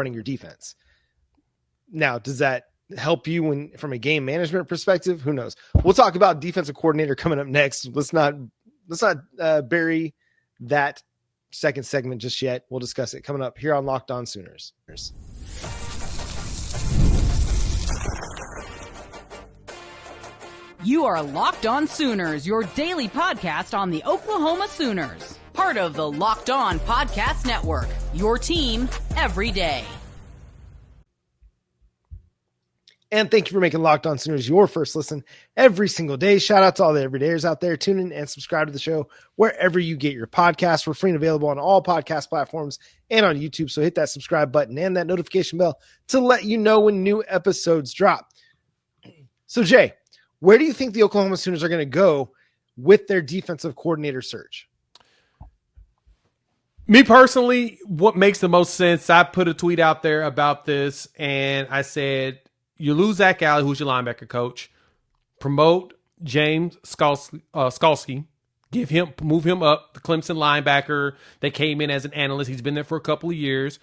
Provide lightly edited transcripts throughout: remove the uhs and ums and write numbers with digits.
running your defense. Now, does that help you from a game management perspective? Who knows? We'll talk about defensive coordinator coming up next. Let's not bury that second segment just yet. We'll discuss it coming up here on Locked On Sooners. You are Locked On Sooners, your daily podcast on the Oklahoma Sooners. Part of the Locked On Podcast Network, your team every day. And thank you for making Locked On Sooners your first listen every single day. Shout out to all the everydayers out there. Tune in and subscribe to the show wherever you get your podcasts. We're free and available on all podcast platforms and on YouTube. So hit that subscribe button and that notification bell to let you know when new episodes drop. So Jay, where do you think the Oklahoma Sooners are going to go with their defensive coordinator search? Me personally, what makes the most sense, I put a tweet out there about this, and I said, you lose Zac Alley, who's your linebacker coach, promote James Skalski, move him up, the Clemson linebacker that came in as an analyst. He's been there for a couple of years.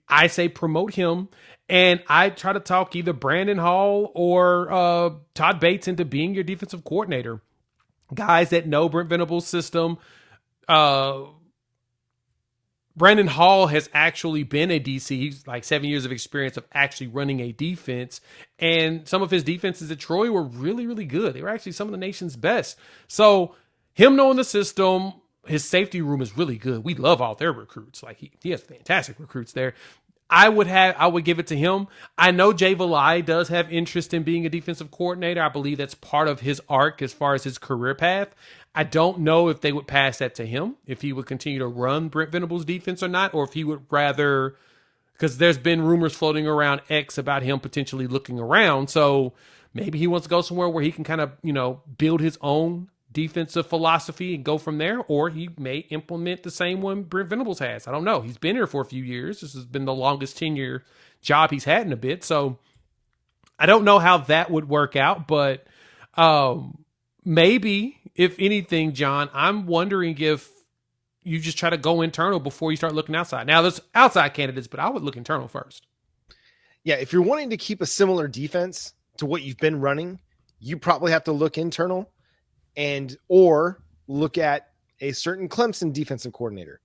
I say promote him, and I try to talk either Brandon Hall or Todd Bates into being your defensive coordinator. Guys that know Brent Venables' system. Brandon Hall has actually been a DC. He's like 7 years of experience of actually running a defense. And some of his defenses at Troy were really, really good. They were actually some of the nation's best. So him knowing the system, his safety room is really good. We love all their recruits. Like he has fantastic recruits there. I would give it to him. I know Jay Valai does have interest in being a defensive coordinator. I believe that's part of his arc as far as his career path. I don't know if they would pass that to him, if he would continue to run Brent Venables' defense or not, or if he would rather, because there's been rumors floating around X about him potentially looking around. So maybe he wants to go somewhere where he can kind of, build his own defensive philosophy and go from there, or he may implement the same one Brent Venables has. I don't know. He's been here for a few years. This has been the longest tenure job he's had in a bit. So I don't know how that would work out, but maybe, if anything, John, I'm wondering if you just try to go internal before you start looking outside. Now, there's outside candidates, but I would look internal first. Yeah, if you're wanting to keep a similar defense to what you've been running, you probably have to look internal or look at a certain Clemson defensive coordinator.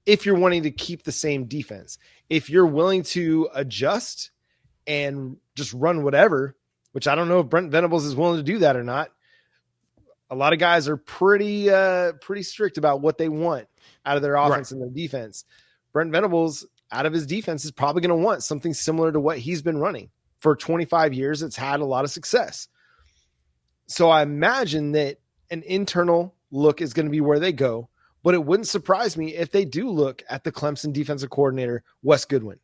If you're wanting to keep the same defense, if you're willing to adjust and just run whatever, which I don't know if Brent Venables is willing to do that or not. A lot of guys are pretty strict about what they want out of their offense and their defense. Brent Venables, out of his defense, is probably going to want something similar to what he's been running for 25 years. It's had a lot of success. So I imagine that an internal look is going to be where they go, but it wouldn't surprise me if they do look at the Clemson defensive coordinator, Wes Goodwin.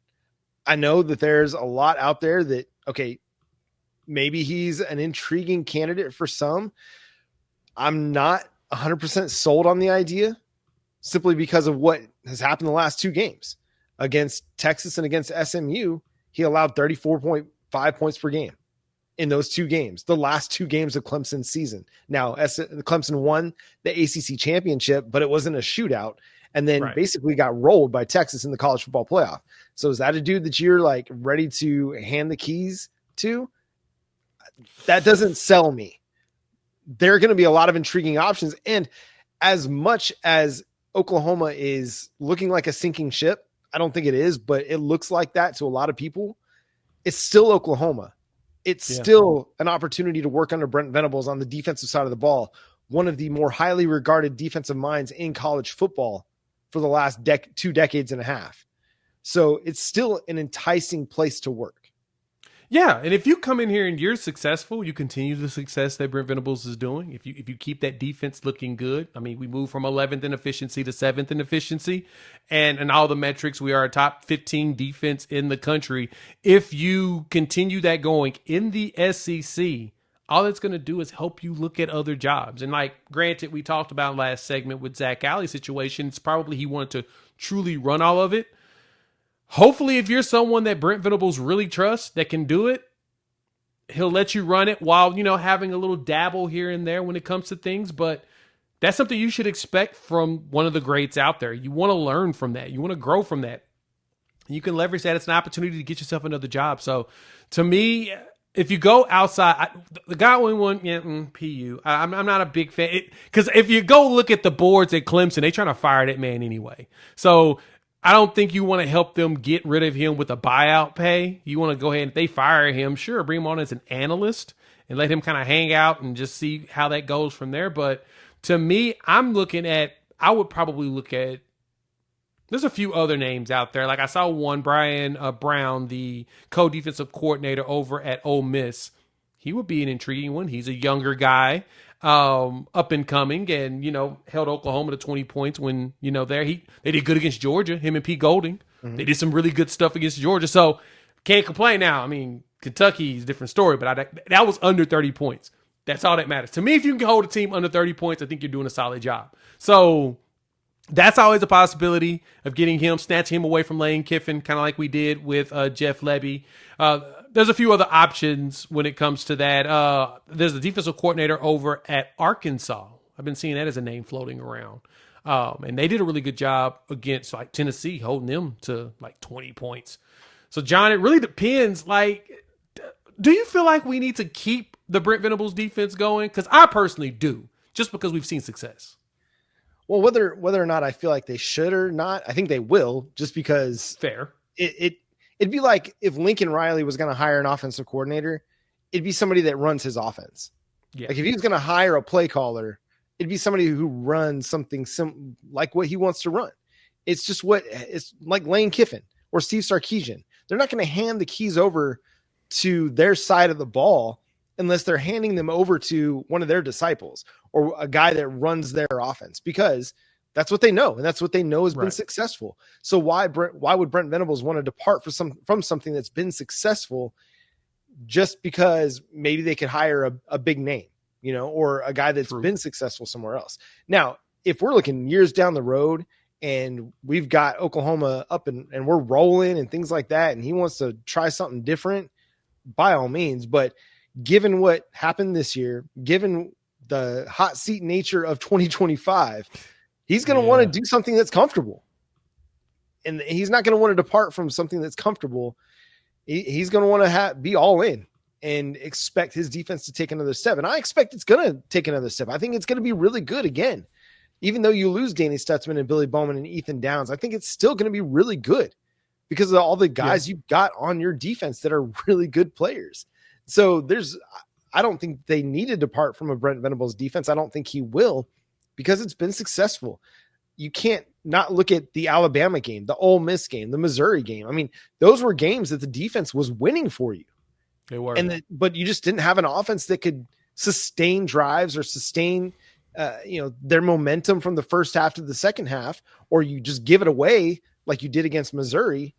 I know that there's a lot out there that, okay, maybe he's an intriguing candidate for some. I'm not 100% sold on the idea simply because of what has happened the last two games. Against Texas and against SMU, he allowed 34.5 points per game in those two games, the last two games of Clemson's season. Now, Clemson won the ACC championship, but it wasn't a shootout, and then basically got rolled by Texas in the college football playoff. So is that a dude that you're like ready to hand the keys to? That doesn't sell me. There are going to be a lot of intriguing options. And as much as Oklahoma is looking like a sinking ship, I don't think it is, but it looks like that to a lot of people. It's still Oklahoma. It's still an opportunity to work under Brent Venables on the defensive side of the ball, one of the more highly regarded defensive minds in college football for the last 2 decades and a half. So it's still an enticing place to work. Yeah, and if you come in here and you're successful, you continue the success that Brent Venables is doing. If you keep that defense looking good, I mean, we moved from 11th in efficiency to 7th in efficiency, and in all the metrics, we are a top 15 defense in the country. If you continue that going in the SEC, all that's going to do is help you look at other jobs. And like, granted, we talked about last segment with Zac Alley situation. It's probably he wanted to truly run all of it. Hopefully, if you're someone that Brent Venables really trusts that can do it, he'll let you run it while, having a little dabble here and there when it comes to things. But that's something you should expect from one of the greats out there. You want to learn from that. You want to grow from that. You can leverage that. It's an opportunity to get yourself another job. So to me, if you go outside, the Godwin one, yeah, PU. I'm not a big fan. Because if you go look at the boards at Clemson, they're trying to fire that man anyway. So I don't think you want to help them get rid of him with a buyout pay. You want to go ahead and if they fire him, sure, bring him on as an analyst and let him kind of hang out and just see how that goes from there. But to me, I would probably look at, there's a few other names out there. Like I saw one, Brian Brown, the co-defensive coordinator over at Ole Miss. He would be an intriguing one. He's a younger guy, up and coming, and held Oklahoma to 20 points when they did good against Georgia. Him and Pete Golding, they did some really good stuff against Georgia. So can't complain now. I mean, Kentucky is a different story, but that was under 30 points. That's all that matters to me. If you can hold a team under 30 points, I think you're doing a solid job. So that's always a possibility of getting him, snatching him away from Lane Kiffin, kind of like we did with Jeff Lebby. There's a few other options when it comes to that. There's the defensive coordinator over at Arkansas. I've been seeing that as a name floating around. And they did a really good job against like Tennessee, holding them to like 20 points. So, John, it really depends. Like, do you feel like we need to keep the Brent Venables defense going? Because I personally do, just because we've seen success. Well, whether or not I feel like they should or not, I think they will, just because fair. It'd be like if Lincoln Riley was going to hire an offensive coordinator, it'd be somebody that runs his offense. Yeah. Like if he was going to hire a play caller, it'd be somebody who runs something like what he wants to run. It's just it's like Lane Kiffin or Steve Sarkisian. They're not going to hand the keys over to their side of the ball unless they're handing them over to one of their disciples or a guy that runs their offense, because that's what they know. And that's what they know has been successful. So why would Brent Venables want to depart from something that's been successful just because maybe they could hire a big name, or a guy that's been successful somewhere else? Now, if we're looking years down the road and we've got Oklahoma up and we're rolling and things like that, and he wants to try something different, by all means. But given what happened this year, given the hot seat nature of 2025, he's going to want to do something that's comfortable. And he's not going to want to depart from something that's comfortable. He's going to want to be all in and expect his defense to take another step. And I expect it's going to take another step. I think it's going to be really good again. Even though you lose Danny Stutzman and Billy Bowman and Ethan Downs, I think it's still going to be really good because of all the guys you've got on your defense that are really good players. So I don't think they need to depart from a Brent Venables defense. I don't think he will, because it's been successful. You can't not look at the Alabama game, the Ole Miss game, the Missouri game. I mean, those were games that the defense was winning for you. They were. But you just didn't have an offense that could sustain drives or sustain their momentum from the first half to the second half, or you just give it away like you did against Missouri.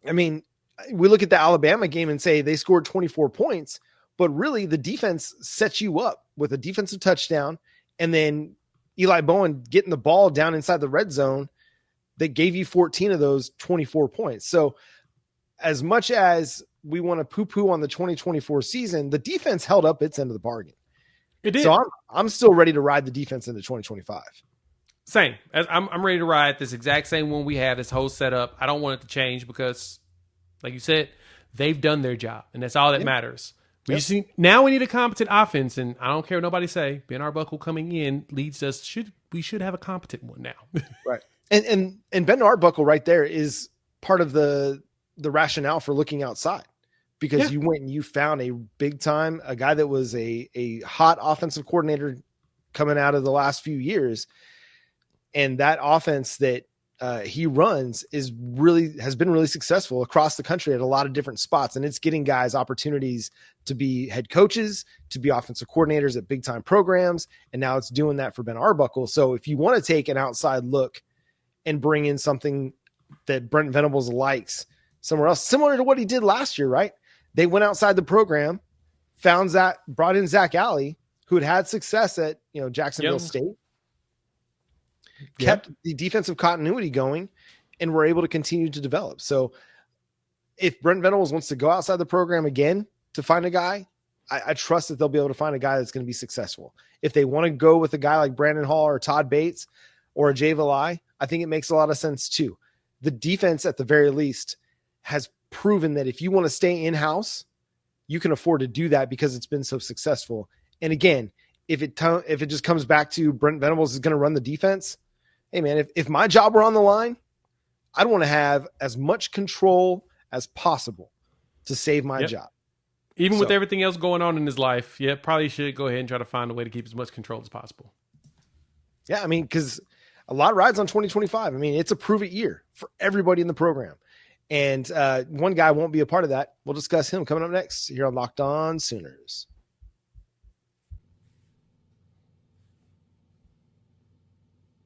I mean, we look at the Alabama game and say they scored 24 points, but really the defense sets you up with a defensive touchdown and then Eli Bowen getting the ball down inside the red zone that gave you 14 of those 24 points. So as much as we want to poo-poo on the 2024 season, the defense held up its end of the bargain. It did. So I'm still ready to ride the defense into 2025. Same. I'm ready to ride this exact same one we have, this whole setup. I don't want it to change because, like you said, they've done their job, and that's all that matters. Now we need a competent offense, and I don't care what nobody say. Ben Arbuckle coming in leads us. We should have a competent one now. Right. And Ben Arbuckle right there is part of the rationale for looking outside, because you went and you found a big time, a guy that was a hot offensive coordinator coming out of the last few years. And that offense that he runs has been really successful across the country at a lot of different spots. And it's getting guys opportunities to be head coaches, to be offensive coordinators at big time programs. And now it's doing that for Ben Arbuckle. So if you want to take an outside look and bring in something that Brent Venables likes somewhere else, similar to what he did last year, right? They went outside the program, brought in Zac Alley, who had success at Jacksonville State, kept the defensive continuity going, and were able to continue to develop. So if Brent Venables wants to go outside the program again to find a guy, I trust that they'll be able to find a guy that's going to be successful. If they want to go with a guy like Brandon Hall or Todd Bates or a Jay Valai, I think it makes a lot of sense too. the defense at the very least has proven that if you want to stay in-house, you can afford to do that because it's been so successful. And again, if it just comes back to Brent Venables is going to run the defense, hey man, if my job were on the line, I'd want to have as much control as possible to save my job. Even with everything else going on in his life, probably should go ahead and try to find a way to keep as much control as possible. Yeah, I mean, because a lot rides on 2025. I mean, it's a prove-it year for everybody in the program. And one guy won't be a part of that. We'll discuss him coming up next here on Locked On Sooners.